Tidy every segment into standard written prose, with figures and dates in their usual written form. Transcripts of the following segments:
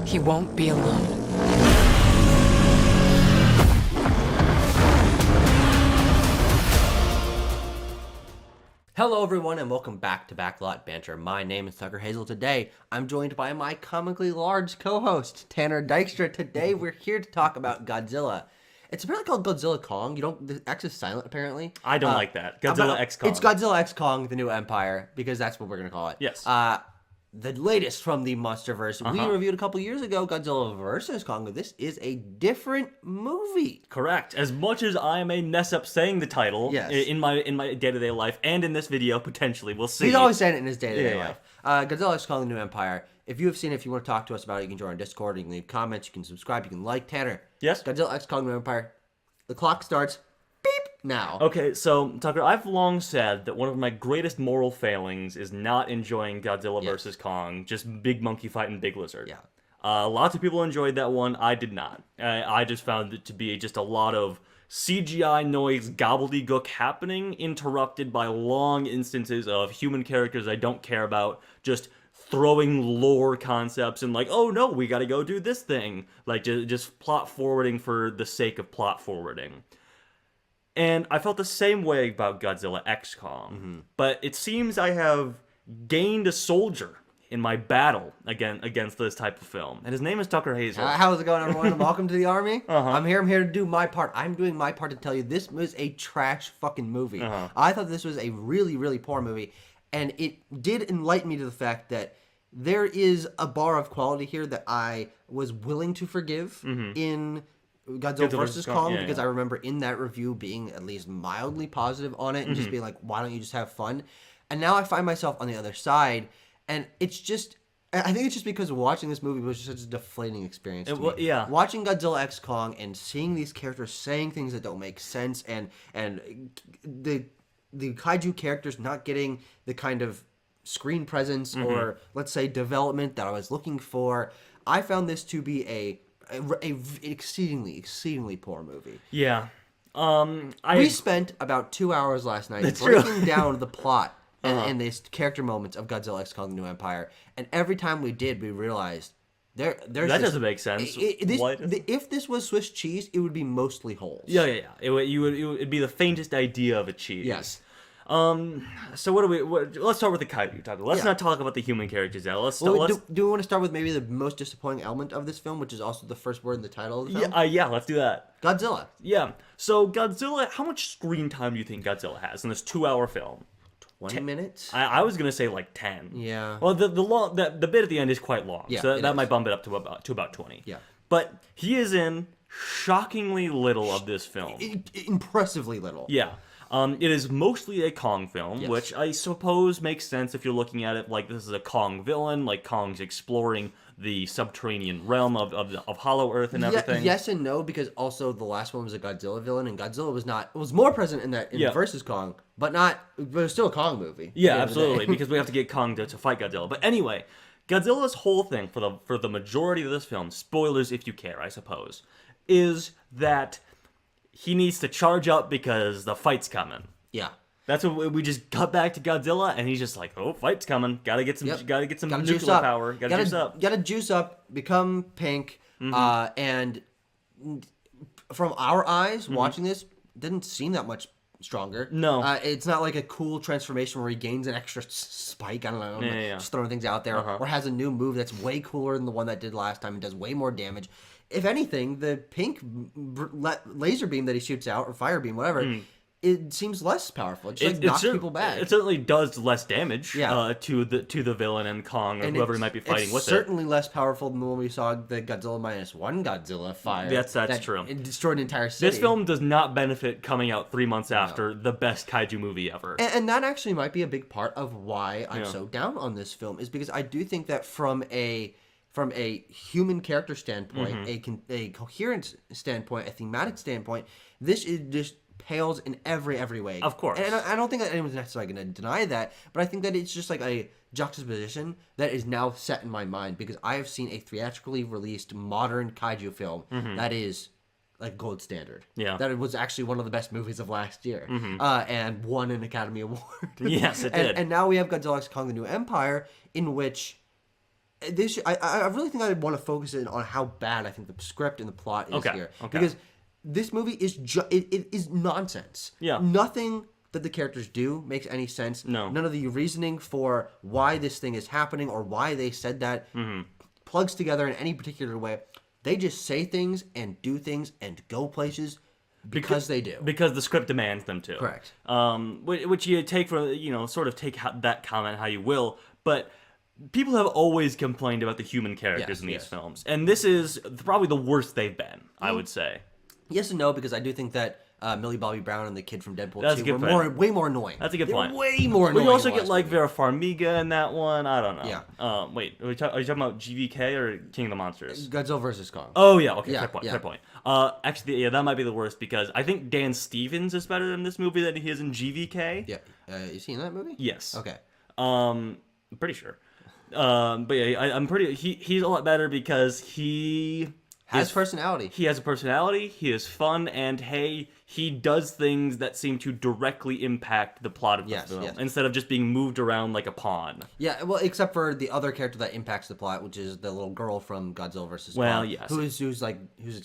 He won't be alone. Hello everyone and welcome back to Backlot Banter. My name is Tucker Hazel. Today, I'm joined by my comically large co-host, Tanner Dykstra. Today, we're here to talk about Godzilla. It's apparently called Godzilla Kong. The X is silent, apparently. I don't like that. Godzilla X Kong. It's Godzilla X Kong, the New Empire, because that's what we're going to call it. Yes. The latest from the MonsterVerse. We reviewed a couple years ago, Godzilla vs. Kong. This is a different movie. Correct. As much as I may mess up saying the title in my day-to-day life and in this video, potentially, we'll see. He's always saying it in his day-to-day life. Godzilla X Kong, the New Empire. If you have seen it, if you want to talk to us about it, you can join our Discord, you can leave comments, you can subscribe, you can like. Tanner. Yes? Godzilla X Kong, the New Empire. The clock starts beep now. Okay, so, Tucker, I've long said that one of my greatest moral failings is not enjoying Godzilla vs. Kong, just big monkey fighting big lizard. Yeah. Lots of people enjoyed that one. I did not. I just found it to be just a lot of CGI noise gobbledygook happening, interrupted by long instances of human characters I don't care about, just throwing lore concepts and like, oh no, we gotta go do this thing. Like, just plot forwarding for the sake of plot forwarding. And I felt the same way about Godzilla X Kong. But it seems I have gained a soldier in my battle against this type of film. And his name is Tucker Hazel. How's it going, everyone? Welcome to the army. I'm here to do my part. I'm doing my part to tell you this was a trash fucking movie. I thought this was a really, really poor movie. And it did enlighten me to the fact that there is a bar of quality here that I was willing to forgive in Godzilla vs. Kong, because I remember in that review being at least mildly positive on it and just being like, why don't you just have fun? And now I find myself on the other side, and it's just, I think it's just because watching this movie was just such a deflating experience to me. Yeah. Watching Godzilla X Kong and seeing these characters saying things that don't make sense, and the kaiju characters not getting the kind of screen presence or, let's say, development that I was looking for, I found this to be a exceedingly poor movie. Yeah. We spent about 2 hours last night breaking down the plot and these character moments of Godzilla X Kong: The New Empire, and every time we did, we realized there's that doesn't make sense. If this was Swiss cheese, it would be mostly holes. Yeah. It'd be the faintest idea of a cheese. Yes. So let's start with the kaiju talk. Let's not talk about the human characters yet. Do we want to start with maybe the most disappointing element of this film, which is also the first word in the title of the film? Yeah, let's do that. Godzilla. Yeah. So Godzilla, how much screen time do you think Godzilla has in this 2-hour film? 20 minutes? I was gonna say like 10. Yeah. Well, the bit at the end is quite long, so that is. might bump it up to about 20. Yeah. But he is in shockingly little of this film. Impressively little. Yeah. It is mostly a Kong film, which I suppose makes sense if you're looking at it like this is a Kong villain, like Kong's exploring the subterranean realm of Hollow Earth and everything. Yes and no, because also the last one was a Godzilla villain, and Godzilla was more present in versus Kong, but it was still a Kong movie. Yeah, absolutely, because we have to get Kong to fight Godzilla. But anyway, Godzilla's whole thing for the majority of this film, spoilers if you care, I suppose, is that he needs to charge up because the fight's coming. Yeah. That's what we just got back to Godzilla, and he's just like, "Oh, fight's coming! Gotta get some nuclear power. Gotta juice up. Gotta juice up. Become pink." And from our eyes, watching this, didn't seem that much stronger. No, it's not like a cool transformation where he gains an extra spike. I don't know, just throwing things out there, or has a new move that's way cooler than the one that did last time and does way more damage. If anything, the pink laser beam that he shoots out, or fire beam, whatever, it seems less powerful. It just knocks people back. It certainly does less damage to the villain and Kong or whoever he might be fighting with it. It's certainly less powerful than the one we saw, the Godzilla -1 Godzilla fire. That's true. It destroyed an entire city. This film does not benefit coming out 3 months after the best kaiju movie ever. And that actually might be a big part of why I'm so down on this film, is because I do think that from a human character standpoint, a coherent standpoint, a thematic standpoint, this is just pales in every way. Of course. And I don't think that anyone's necessarily going to deny that, but I think that it's just like a juxtaposition that is now set in my mind, because I have seen a theatrically released modern kaiju film that is like gold standard. Yeah. That it was actually one of the best movies of last year, and won an Academy Award. Yes, it did. And now we have Godzilla X Kong: The New Empire, in which I really think I want to focus in on how bad I think the script and the plot is here. Okay. Because this movie is it is nonsense. Yeah. Nothing that the characters do makes any sense. No. None of the reasoning for why this thing is happening or why they said that plugs together in any particular way. They just say things and do things and go places because they do. Because the script demands them to. Correct. Which you take for, sort of take that comment how you will, but people have always complained about the human characters in these films. And this is probably the worst they've been, I would say. Yes and no, because I do think that Millie Bobby Brown and the kid from Deadpool 2 were way more annoying. That's a good point. Way more annoying. But you also get like Vera Farmiga in that one. I don't know. Yeah. Wait, are you talking about GVK or King of the Monsters? Godzilla vs. Kong. Oh yeah. Okay. Fair point. Fair point. Actually, that might be the worst because I think Dan Stevens is better in this movie than he is in GVK. Yeah. Is he in that movie? Yes. Okay. I'm pretty sure. But yeah, I'm pretty. He's a lot better because he has personality. He has a personality. He is fun, and hey, he does things that seem to directly impact the plot of the film instead of just being moved around like a pawn. Yeah, well, except for the other character that impacts the plot, which is the little girl from Godzilla vs. Kong. Well, yes.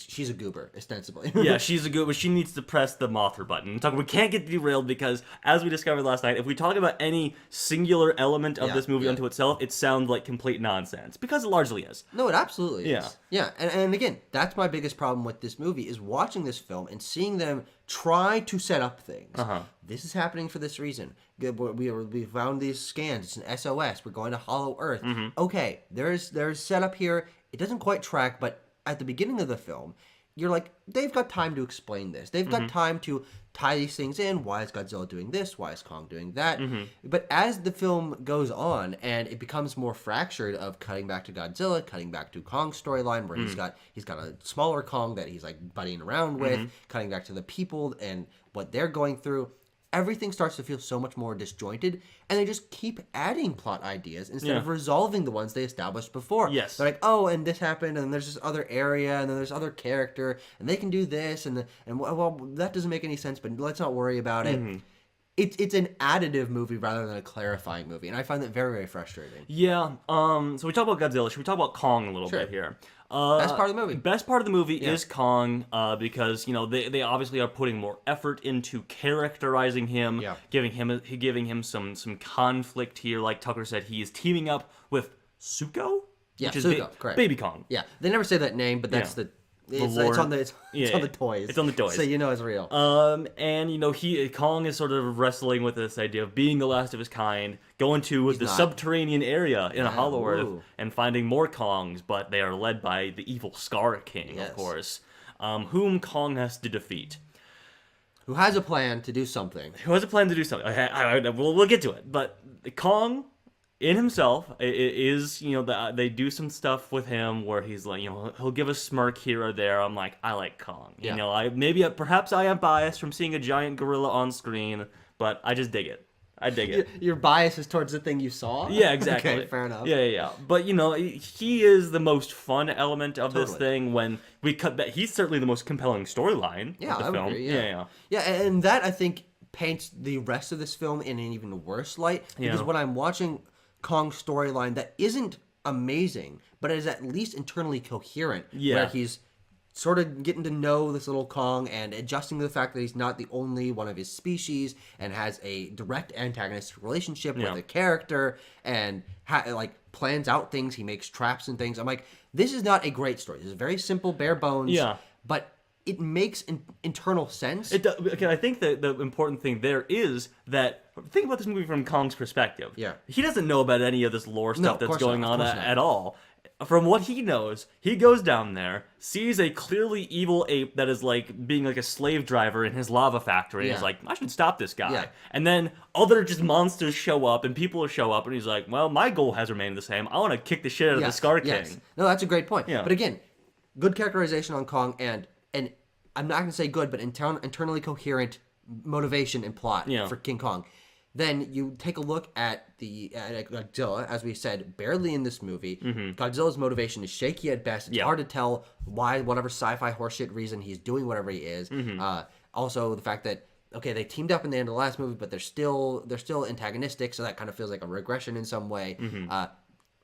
She's a goober, ostensibly. Yeah, she's a goober. She needs to press the Mothra button. We can't get derailed because, as we discovered last night, if we talk about any singular element of this movie unto itself, it sounds like complete nonsense because it largely is. No, it absolutely is. Yeah, and again, that's my biggest problem with this movie is watching this film and seeing them try to set up things. This is happening for this reason. We found these scans. It's an SOS. We're going to Hollow Earth. Okay, there's setup here. It doesn't quite track, but at the beginning of the film, you're like, they've got time to explain this. They've got time to tie these things in. Why is Godzilla doing this? Why is Kong doing that? But as the film goes on and it becomes more fractured of cutting back to Godzilla, cutting back to Kong's storyline where he's got a smaller Kong that he's like buddying around with, cutting back to the people and what they're going through. Everything starts to feel so much more disjointed, and they just keep adding plot ideas instead of resolving the ones they established before. Yes. They're like, oh, and this happened, and there's this other area, and then there's other character, and they can do this, and well, that doesn't make any sense, but let's not worry about it. It's an additive movie rather than a clarifying movie, and I find that very, very frustrating. Yeah. So we talk about Godzilla. Should we talk about Kong a little bit here? Best part of the movie. Best part of the movie is Kong, because they obviously are putting more effort into characterizing him, giving him some conflict here. Like Tucker said, he is teaming up with Zuko, which is correct. Baby Kong. Yeah, they never say that name, but that's it's on the toys. It's on the toys. So you know it's real. And Kong is sort of wrestling with this idea of being the last of his kind, going to the subterranean area in a Hollow Earth and finding more Kongs, but they are led by the evil Scar King, of course, whom Kong has to defeat. Who has a plan to do something. We'll get to it. But Kong, in himself, is, they do some stuff with him where he's like, he'll give a smirk here or there. I'm like, I like Kong. Perhaps I am biased from seeing a giant gorilla on screen, but I just dig it. I dig it. Your bias is towards the thing you saw? Yeah, exactly. Okay, fair enough. Yeah. But, he is the most fun element of this thing when we cut that. He's certainly the most compelling storyline of the film. Agree, yeah, and that, I think, paints the rest of this film in an even worse light. Because when I'm watching Kong's storyline that isn't amazing, but is at least internally coherent, where he's sort of getting to know this little Kong and adjusting to the fact that he's not the only one of his species and has a direct antagonistic relationship with a character and plans out things. He makes traps and things. I'm like, this is not a great story. This is very simple, bare bones. But it makes internal sense. It does. Okay, I think that the important thing there is that, think about this movie from Kong's perspective. Yeah. He doesn't know about any of this lore stuff that's going on at all. From what he knows, he goes down there, sees a clearly evil ape that is being like a slave driver in his lava factory, and he's like, I should stop this guy. Yeah. And then other just monsters show up, and people show up, and he's like, well, my goal has remained the same. I want to kick the shit out of the Scar King. No, that's a great point. But again, good characterization on Kong and I'm not going to say good, but internally coherent motivation and plot for King Kong. Then you take a look at Godzilla, as we said, barely in this movie. Godzilla's motivation is shaky at best. It's hard to tell why, whatever sci-fi horseshit reason he's doing whatever he is. Also, the fact that they teamed up in the end of the last movie, but they're still antagonistic, so that kind of feels like a regression in some way.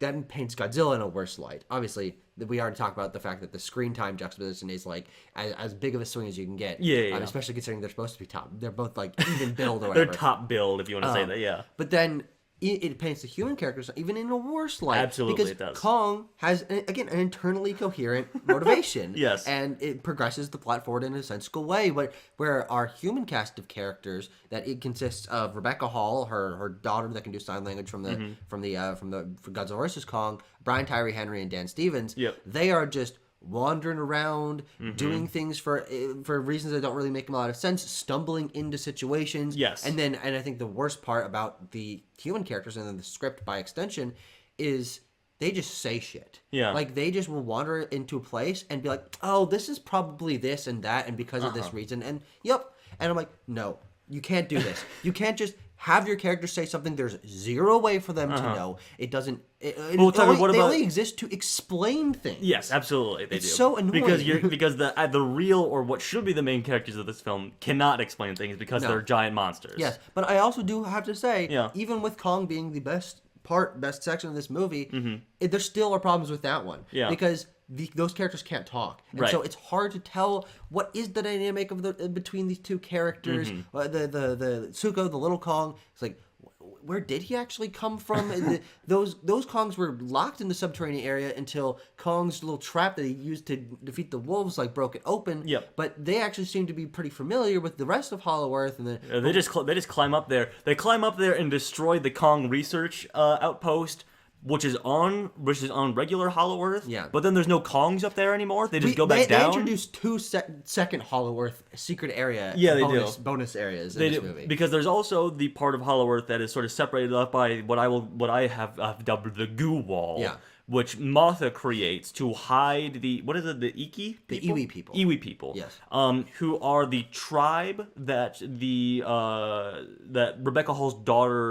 that paints Godzilla in a worse light. Obviously, we already talked about the fact that the screen time juxtaposition is like as big of a swing as you can get. Yeah. Especially considering they're supposed to be top. They're both like even build or whatever. They're top build, if you want to say that. Yeah. But then it paints the human characters even in a worse light. Absolutely, because it does. Kong has again an internally coherent motivation. Yes, and it progresses the plot forward in a sensible way. But where our human cast of characters, that it consists of Rebecca Hall, her daughter that can do sign language from the Godzilla vs Kong, Brian Tyree Henry, and Dan Stevens. Yep. They are just wandering around, doing things for reasons that don't really make a lot of sense, stumbling into situations. Yes. And I think the worst part about the human characters and then the script by extension is they just say shit. Yeah. Like they just will wander into a place and be like, oh, this is probably this and that and because of this reason. And yep. And I'm like, no, you can't do this. You can't just have your characters say something there's zero way for them to know. It doesn't. They only exist to explain things. Yes, absolutely, they do. It's so annoying because the real or what should be the main characters of this film cannot explain things because they're giant monsters. Yes, but I also do have to say, even with Kong being the best section of this movie, there still are problems with that one. Yeah. Because those characters can't talk, and so it's hard to tell what is the dynamic of between these two characters. The Tsuko, the little Kong, it's like, where did he actually come from? Those Kongs were locked in the subterranean area until Kong's little trap that he used to defeat the wolves broke it open. Yep. But they actually seem to be pretty familiar with the rest of Hollow Earth, and then they just climb up there. They climb up there and destroy the Kong research outpost, which is on regular Hollow Earth. Yeah. But then there's no Kongs up there anymore. They just go back down. They introduced two second Hollow Earth secret area. Yeah, they bonus areas in this movie. Because there's also the part of Hollow Earth that is sort of separated up by what I have dubbed the goo wall. Yeah. Which Martha creates to hide the Iki people? The Iwi people. Iwi people. Yes. Who are the tribe that that Rebecca Hall's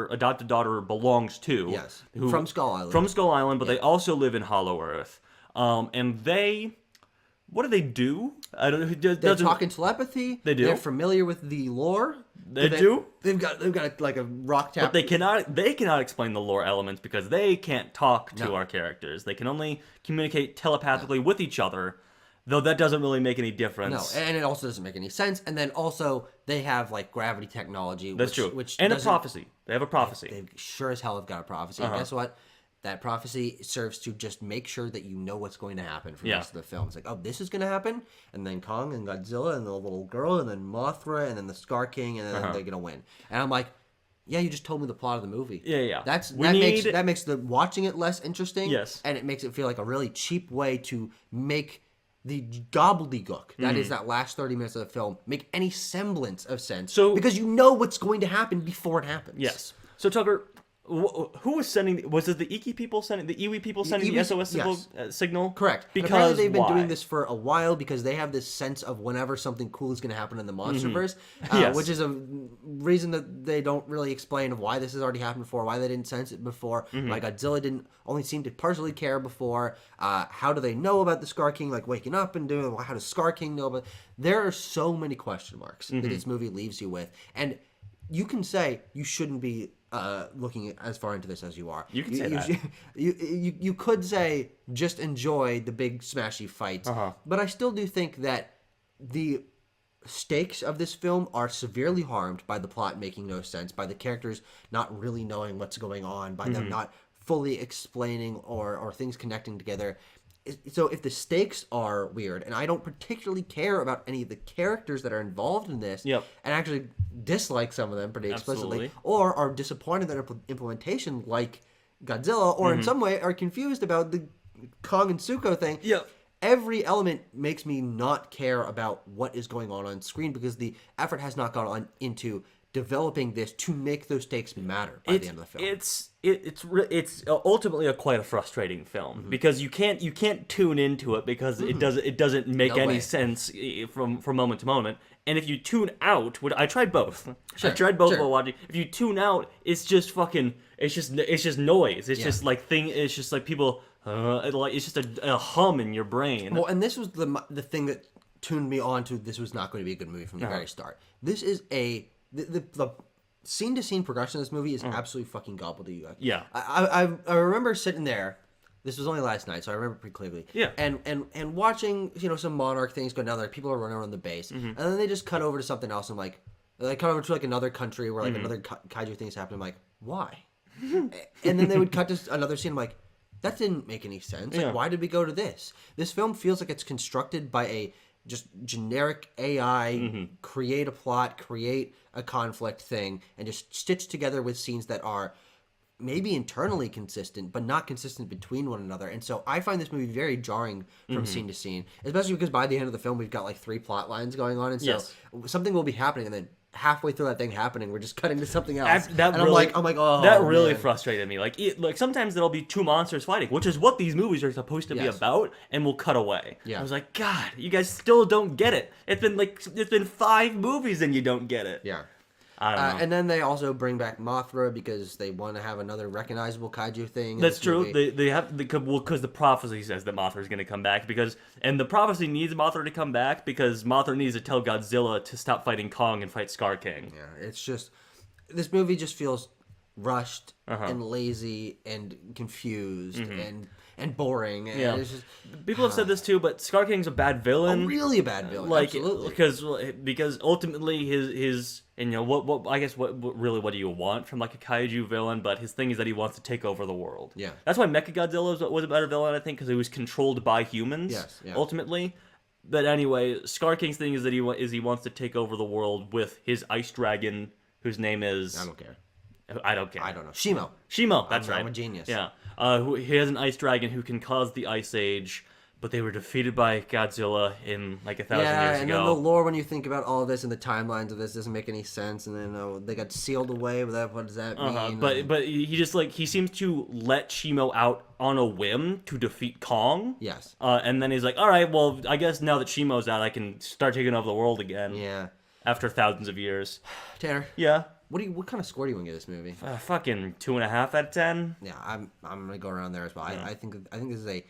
adopted daughter belongs to. Yes. From Skull Island. From Skull Island, but they also live in Hollow Earth. And what do? They talk in telepathy. They do. They're familiar with the lore. They do. They've got like a rock tap. But they cannot explain the lore elements because they can't talk to our characters. They can only communicate telepathically with each other, though that doesn't really make any difference. No, and it also doesn't make any sense. And then also they have like gravity technology. That's true. And a prophecy. They have a prophecy. They sure as hell have got a prophecy. And guess what? That prophecy serves to just make sure that you know what's going to happen for the rest of the film. It's like, oh, this is going to happen, and then Kong and Godzilla and the little girl and then Mothra and then the Scar King, and then they're going to win. And I'm like, yeah, you just told me the plot of the movie. Yeah. That makes the watching it less interesting. Yes. And it makes it feel like a really cheap way to make the gobbledygook that is that last 30 minutes of the film make any semblance of sense. Because you know what's going to happen before it happens. Yes. So Tucker, who was sending? Was it the Iki people sending the Iwi people sending the SOS signal? Correct. Because apparently they've been doing this for a while because they have this sense of whenever something cool is going to happen in the MonsterVerse, which is a reason that they don't really explain why this has already happened before, why they didn't sense it before, why Godzilla didn't only seem to partially care before. How do they know about the Scar King waking up and doing? How does Scar King know about? There are so many question marks that this movie leaves you with, and you can say you shouldn't be looking as far into this as you are. You can say that. You could say just enjoy the big smashy fights, but I still do think that the stakes of this film are severely harmed by the plot making no sense, by the characters not really knowing what's going on, by them not fully explaining or things connecting together. So if the stakes are weird, and I don't particularly care about any of the characters that are involved in this, and actually dislike some of them pretty explicitly, or are disappointed in their implementation like Godzilla, or in some way are confused about the Kong and Tsuko thing, every element makes me not care about what is going on screen because the effort has not gone on into developing this to make those stakes matter by the end of the film. It's ultimately quite a frustrating film because you can't tune into it because it doesn't make any sense from moment to moment. And if you tune out, I tried both. I tried both while watching. If you tune out, it's just fucking. It's just noise. It's just like It's just like people. It's just a hum in your brain. Well, and this was the thing that tuned me on to this was not going to be a good movie from the very start. This is the scene-to-scene progression in this movie is absolutely fucking gobbledygook. Yeah. I remember sitting there. This was only last night, so I remember pretty clearly. Yeah. And watching, some Monarch things go down there. People are running around the base. And then they just cut over to something else. And, like, they cut over to, like, another country where, like, another kaiju thing's happening. I'm like, why? And then they would cut to another scene. I'm like, that didn't make any sense. Like, why did we go to this? This film feels like it's constructed by a just generic AI, create a plot, create a conflict thing, and just stitch together with scenes that are maybe internally consistent, but not consistent between one another. And so I find this movie very jarring from scene to scene, especially because by the end of the film, we've got like 3 plot lines going on. And so something will be happening, and then halfway through that thing happening, we're just cutting to something else. I'm like, oh, that really frustrated me. Like sometimes there'll be 2 monsters fighting, which is what these movies are supposed to be about, and we'll cut away. I was like, God, you guys still don't get it. It's been 5 movies and you don't get it. Yeah. I don't know. And then they also bring back Mothra because they want to have another recognizable kaiju thing. That's true. They have because the prophecy says that Mothra is going to come back and the prophecy needs Mothra to come back because Mothra needs to tell Godzilla to stop fighting Kong and fight Scar King. Yeah, it's just this movie just feels rushed and lazy and confused and boring. And it's just, people have said this too, but Scar King's a bad villain. Really a bad villain. Like absolutely. because ultimately his and what I guess what do you want from like a kaiju villain? But his thing is that he wants to take over the world. Yeah, that's why Mechagodzilla was a better villain, I think, because he was controlled by humans. Yes, yeah. Ultimately. But anyway, Scar King's thing is that he wants to take over the world with his ice dragon, whose name is I don't care. I don't care. I don't know. Shimo, that's right. I'm a genius. Yeah. He has an ice dragon who can cause the ice age, but they were defeated by Godzilla in like 1,000 years ago. Yeah, and then the lore, when you think about all of this and the timelines of this, doesn't make any sense. And then they got sealed away. What does that mean? But he just he seems to let Shimo out on a whim to defeat Kong. Yes. And then he's like, all right, well, I guess now that Shimo's out, I can start taking over the world again. Yeah. After thousands of years. Tanner. Yeah. What kind of score do you want to give this movie? Fucking 2.5 out of 10. Yeah, I'm gonna go around there as well. Yeah. I think this is a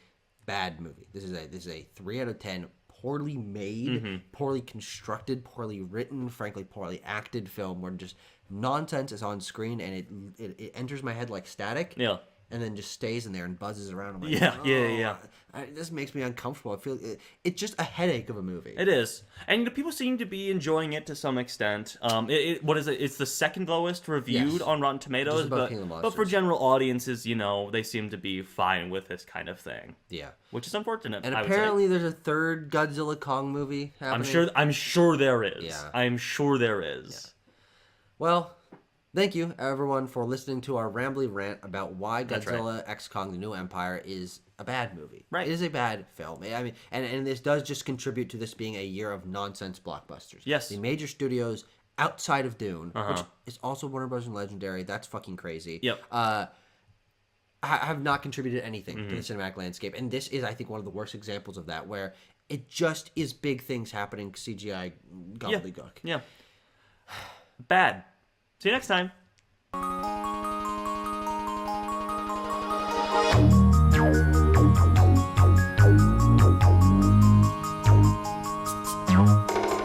bad movie. This is a 3 out of 10. Poorly made, poorly constructed, poorly written, frankly poorly acted film where just nonsense is on screen and it enters my head like static. Yeah. And then just stays in there and buzzes around. I'm like, yeah. This makes me uncomfortable. I feel it's just a headache of a movie. It is, and people seem to be enjoying it to some extent. What is it? It's the second lowest reviewed on Rotten Tomatoes, but for general audiences, they seem to be fine with this kind of thing. Yeah, which is unfortunate. And apparently, there's a third Godzilla Kong movie happening. I'm sure there is. Yeah. I'm sure there is. Yeah. Well. Thank you, everyone, for listening to our rambly rant about why Godzilla X Kong: The New Empire is a bad movie. Right. It is a bad film. I mean, and this does just contribute to this being a year of nonsense blockbusters. Yes. The major studios outside of Dune, which is also Warner Bros. And Legendary, that's fucking crazy. Yep. Have not contributed anything to the cinematic landscape. And this is, I think, one of the worst examples of that, where it just is big things happening, CGI gobbledygook. Yeah. Bad. See you next time.